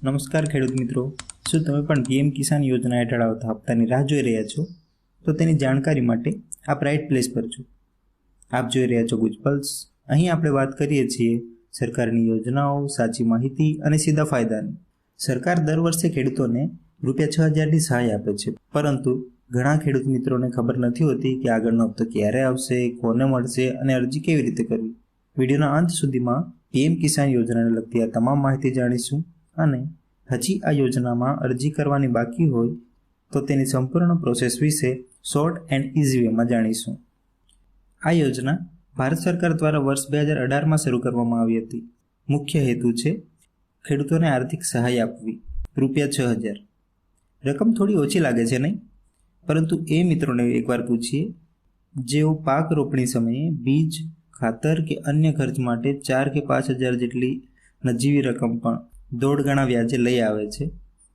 નમસ્કાર ખેડૂત મિત્રો, શું તમે પણ પીએમ કિસાન યોજના હેઠળ આવતા હપ્તાની રાહ જોઈ રહ્યા છો? તો તેની જાણકારી માટે આપ રાઇટ પ્લેસ પર છો. આપ જોઈ રહ્યા છો ગુજ પલ્સ. અહીં આપણે વાત કરીએ છીએ સરકારની યોજનાઓ, સાચી માહિતી અને સીધા ફાયદાની. સરકાર દર વર્ષે ખેડૂતોને ₹6,000ની સહાય આપે છે, પરંતુ ઘણા ખેડૂત મિત્રોને ખબર નથી હોતી કે આગળનો હપ્તો ક્યારે આવશે, કોને મળશે અને અરજી કેવી રીતે કરવી. વિડીયોના અંત સુધીમાં પીએમ કિસાન યોજનાને લગતી આ તમામ માહિતી જાણીશું અને હજી આ યોજનામાં અરજી કરવાની બાકી હોય તો તેની સંપૂર્ણ પ્રોસેસ વિશે શોર્ટ એન્ડ ઇઝી વેમાં જાણીશું. આ યોજના ભારત સરકાર દ્વારા વર્ષ 2018માં શરૂ કરવામાં આવી હતી. મુખ્ય હેતુ છે ખેડૂતોને આર્થિક સહાય આપવી. ₹6,000 રકમ થોડી ઓછી લાગે છે નહીં? પરંતુ એ મિત્રોને એકવાર પૂછીએ જેઓ પાક રોપણી સમયે બીજ, ખાતર કે અન્ય ખર્ચ માટે 4,000 કે 5,000 જેટલી નજીવી રકમ પણ 1.5 ગણા વ્યાજે લઈ આવે છે.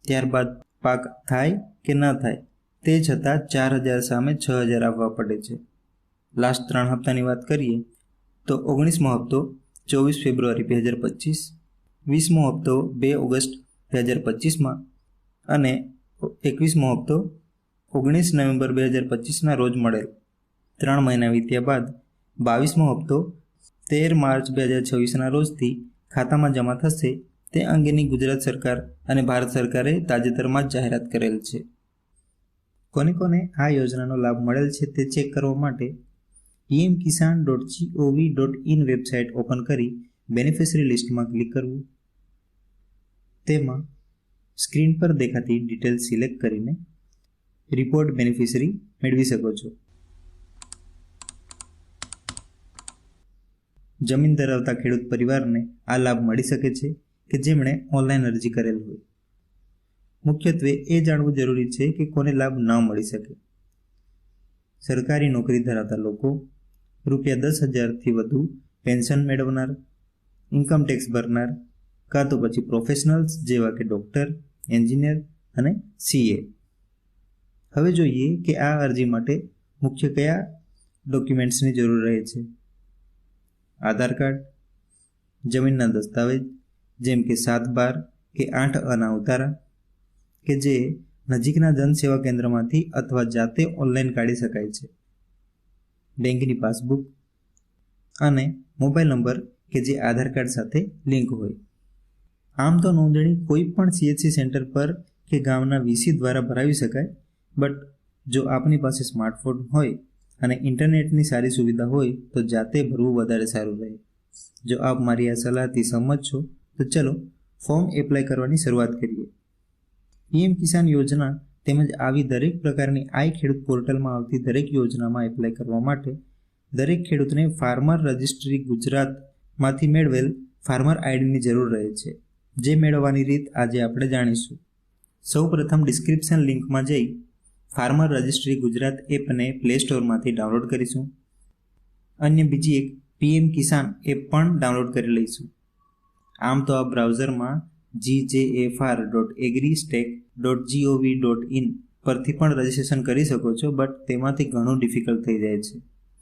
ત્યારબાદ પાક થાય કે ન થાય તે છતાં 4,000 સામે 6,000 આપવા પડે છે. લાસ્ટ 3 હપ્તાની વાત કરીએ તો 19મો હપ્તો 24 ફેબ્રુઆરી 2025, 20મો હપ્તો 2 ઓગસ્ટ 2025માં અને 21મો હપ્તો 19 નવેમ્બર 2025ના રોજ મળેલ. 3 મહિના વીત્યા બાદ 22મો હપ્તો 13 માર્ચ 2026ના રોજથી ખાતામાં જમા થશે. તે અંગેની ગુજરાત સરકાર અને ભારત સરકારે તાજેતરમાં જ જાહેરાત કરેલ છે. કોને કોને આ યોજનાનો લાભ મળેલ છે તે ચેક કરવા માટે pmkisan.gov.in વેબસાઇટ ઓપન કરી બેનિફિશરી લિસ્ટમાં ક્લિક કરવું. તેમાં સ્ક્રીન પર દેખાતી ડિટેલ સિલેક્ટ કરીને રિપોર્ટ બેનિફિશરી મેળવી શકો છો. જમીન ધરાવતા ખેડૂત પરિવારને આ લાભ મળી શકે છે કે જેમણે ઓનલાઈન અરજી કરેલ હોય. મુખ્યત્વે એ જાણવું જરૂરી છે કે કોને લાભ ન મળી શકે. સરકારી નોકરી ધરાવતા લોકો, ₹10,000થી વધુ પેન્શન મેળવનાર, ઇન્કમ ટેક્સ ભરનાર, કાં તો પછી પ્રોફેશનલ્સ જેવા કે ડૉક્ટર, એન્જિનિયર અને CA. હવે જોઈએ કે આ અરજી માટે મુખ્ય કયા ડોક્યુમેન્ટ્સની જરૂર રહે છે. આધાર કાર્ડ, જમીનના દસ્તાવેજ જેમ કે 7/12 કે 8 ઉતારા કે જે નજીકના જનસેવા કેન્દ્રમાંથી અથવા જાતે ઓનલાઈન કાઢી શકાય છે, બેંકની પાસબુક અને મોબાઈલ નંબર કે જે આધાર કાર્ડ સાથે લિંક હોય. આમ તો નોંધણી કોઈ પણ CHC સેન્ટર પર કે ગામના VC દ્વારા ભરાવી શકાય, બટ જો આપની પાસે સ્માર્ટફોન હોય અને ઇન્ટરનેટની સારી સુવિધા હોય તો જાતે ભરવું વધારે સારું રહે. જો આપ મારી આ સલાહથી સંમત છો તો ચલો ફોર્મ એપ્લાય કરવાની શરૂઆત કરીએ. પીએમ કિસાન યોજના તેમજ આવી દરેક પ્રકારની આઈ ખેડૂત પોર્ટલમાં આવતી દરેક યોજનામાં એપ્લાય કરવા માટે દરેક ખેડૂતને ફાર્મર રજિસ્ટ્રી ગુજરાતમાંથી મેળવેલ ફાર્મર આઈડીની જરૂર રહે છે, જે મેળવવાની રીત આજે આપણે જાણીશું. સૌ પ્રથમ ડિસ્ક્રિપ્શન લિંકમાં જઈ ફાર્મર રજિસ્ટ્રી ગુજરાત એપને પ્લે સ્ટોરમાંથી ડાઉનલોડ કરીશું. અન્ય બીજી એક પીએમ કિસાન એપ પણ ડાઉનલોડ કરી લઈશું. આમ તો આ બ્રાઉઝરમાં gjfr.agristack.gov.in પરથી પણ રજિસ્ટ્રેશન કરી શકો છો, બટ તેમાંથી ઘણું ડિફિકલ્ટ થઈ જાય છે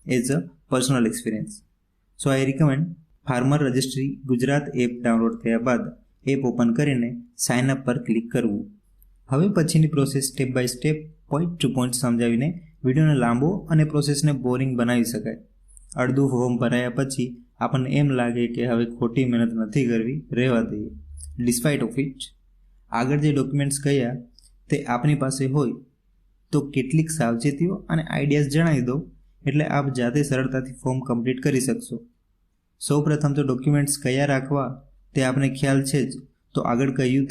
as a personal experience. So I recommend farmer registry Gujarat app download થયા બાદ એપ ઓપન કરીને સાઇન અપ પર ક્લિક કરવું. હવે પછીની process step by step, point to point સમજાવીને વિડીયોને લાંબો અને પ્રોસેસને બોરિંગ બનાવી શકાય. અડધું ફોર્મ ભરાયા પછી આપણને એમ લાગે કે હવે ખોટી મહેનત નથી કરવી, રહેવા દઈએ. ડિસ્પાઇટ ઓફ ઇટ, આગળ જે ડોક્યુમેન્ટ્સ કહ્યા તે આપની પાસે હોય તો કેટલીક સાવચેતીઓ અને આઈડિયાઝ જણાવી દો, એટલે આપ જાતે સરળતાથી ફોર્મ કમ્પ્લીટ કરી શકશો. સૌ પ્રથમ તો ડોક્યુમેન્ટ્સ કયા રાખવા તે આપને ખ્યાલ છે જ, તો આગળ કહ્યું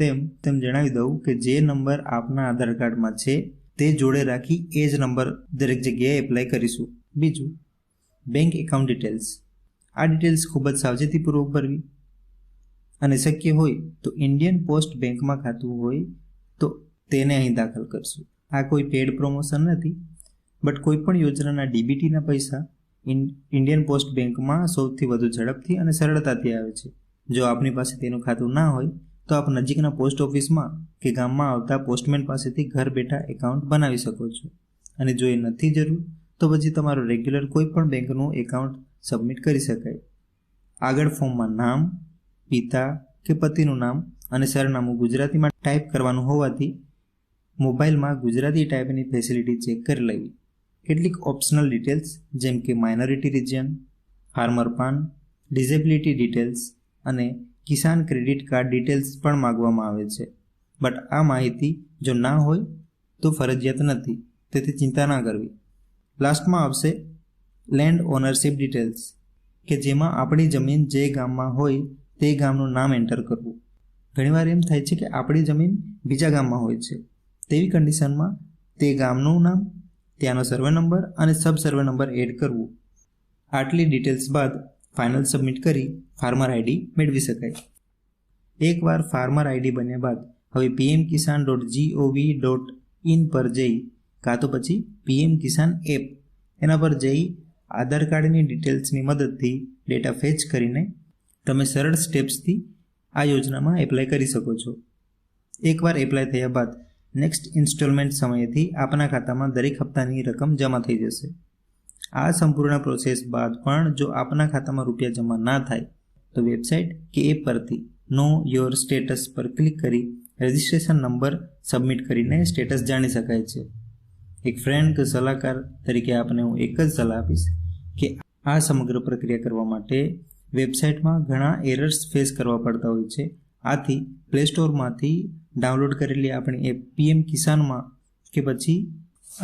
તેમ જણાવી દઉં કે જે નંબર આપના આધાર કાર્ડમાં છે તે જોડે રાખી એ જ નંબર દરેક જગ્યાએ એપ્લાય કરીશું. બીજું, બેંક એકાઉન્ટ ડિટેલ્સ. આ ડિટેલ્સ ખૂબ જ સાવચેતીપૂર્વક ભરવી અને શક્ય હોય તો ઇન્ડિયન પોસ્ટ બેંકમાં ખાતું હોય તો તેને અહીં દાખલ કરશું. આ કોઈ પેડ પ્રમોશન નથી, બટ કોઈ પણ યોજનાના DBTના પૈસા ઇન્ડિયન પોસ્ટ બેંકમાં સૌથી વધુ ઝડપથી અને સરળતાથી આવે છે. જો આપની પાસે તેનું ખાતું ના હોય તો આપ નજીકના પોસ્ટ ઓફિસમાં કે ગામમાં આવતા પોસ્ટમેન પાસેથી ઘર બેઠા એકાઉન્ટ બનાવી શકો છો. અને જો એ નથી જરૂર તો પછી તમારું રેગ્યુલર કોઈ પણ બેંકનું એકાઉન્ટ સબમિટ કરી શકાય. આગળ ફોર્મમાં નામ, પિતા કે પતિનું નામ અને સરનામું ગુજરાતીમાં ટાઈપ કરવાનું હોવાથી મોબાઈલમાં ગુજરાતી ટાઈપની ફેસિલિટી ચેક કરી લેવી. કેટલીક ઓપ્શનલ ડિટેલ્સ જેમ કે માઇનોરિટી રિજિયન, ફાર્મર પાન, ડિઝેબિલિટી ડિટેલ્સ અને કિસાન ક્રેડિટ કાર્ડ ડિટેલ્સ પણ માગવામાં આવે છે. બટ આ માહિતી જો ના હોય તો ફરજિયાત નથી, તેથી ચિંતા ના કરવી. લાસ્ટમાં આવશે લેન્ડ ઓનરશિપ ડિટેલ્સ, કે જેમાં આપણી જમીન જે ગામમાં હોય તે ગામનું નામ એન્ટર કરવું. ઘણીવાર એમ થાય છે કે આપણી જમીન બીજા ગામમાં હોય છે, તેવી કન્ડિશનમાં તે ગામનું નામ, ત્યાંનો સર્વે નંબર અને સબ સર્વે નંબર એડ કરવું. આટલી ડિટેલ્સ બાદ ફાઇનલ સબમિટ કરી ફાર્મર આઈડી મેળવી શકાય. એકવાર ફાર્મર આઈડી બન્યા બાદ હવે pmkisan.gov.in પર જઈ કાં તો પછી પીએમ કિસાન એપ એના પર જઈ આધાર કાર્ડની ડિટેલ્સની મદદથી ડેટા ફેચ કરીને તમે સરળ સ્ટેપ્સથી આ યોજનામાં એપ્લાય કરી શકો છો. એકવાર એપ્લાય થયા બાદ નેક્સ્ટ ઇન્સ્ટોલમેન્ટ સમયેથી આપના ખાતામાં દરેક હપ્તાની રકમ જમા થઈ જશે. આ સંપૂર્ણ પ્રોસેસ બાદ પણ જો આપના ખાતામાં રૂપિયા જમા ના થાય તો વેબસાઇટ કે એપ પરથી નો યોર સ્ટેટસ પર ક્લિક કરી રજિસ્ટ્રેશન નંબર સબમિટ કરીને સ્ટેટસ જાણી શકાય છે. એક ફ્રેન્ડ કે સલાહકાર તરીકે આપને હું એક જ સલાહ આપીશ કે આ સમગ્ર પ્રક્રિયા કરવા માટે વેબસાઇટમાં ઘણા એરર્સ ફેસ કરવા પડતા હોય છે. આથી પ્લે સ્ટોરમાંથી ડાઉનલોડ કરેલી આપણી એપ પીએમ કિસાનમાં કે પછી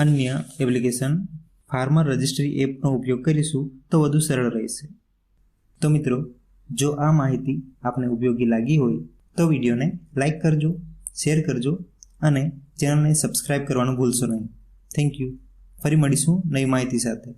અન્ય એપ્લિકેશન ફાર્મર રજિસ્ટ્રી એપનો ઉપયોગ કરીશું તો વધુ સરળ રહેશે. તો મિત્રો, જો આ માહિતી આપને ઉપયોગી લાગી હોય તો વિડીયોને લાઈક કરજો, શેર કરજો અને ચેનલને સબસ્ક્રાઈબ કરવાનું ભૂલશો નહીં. Thank you. ફરી મળીશું નવી માહિતી સાથે.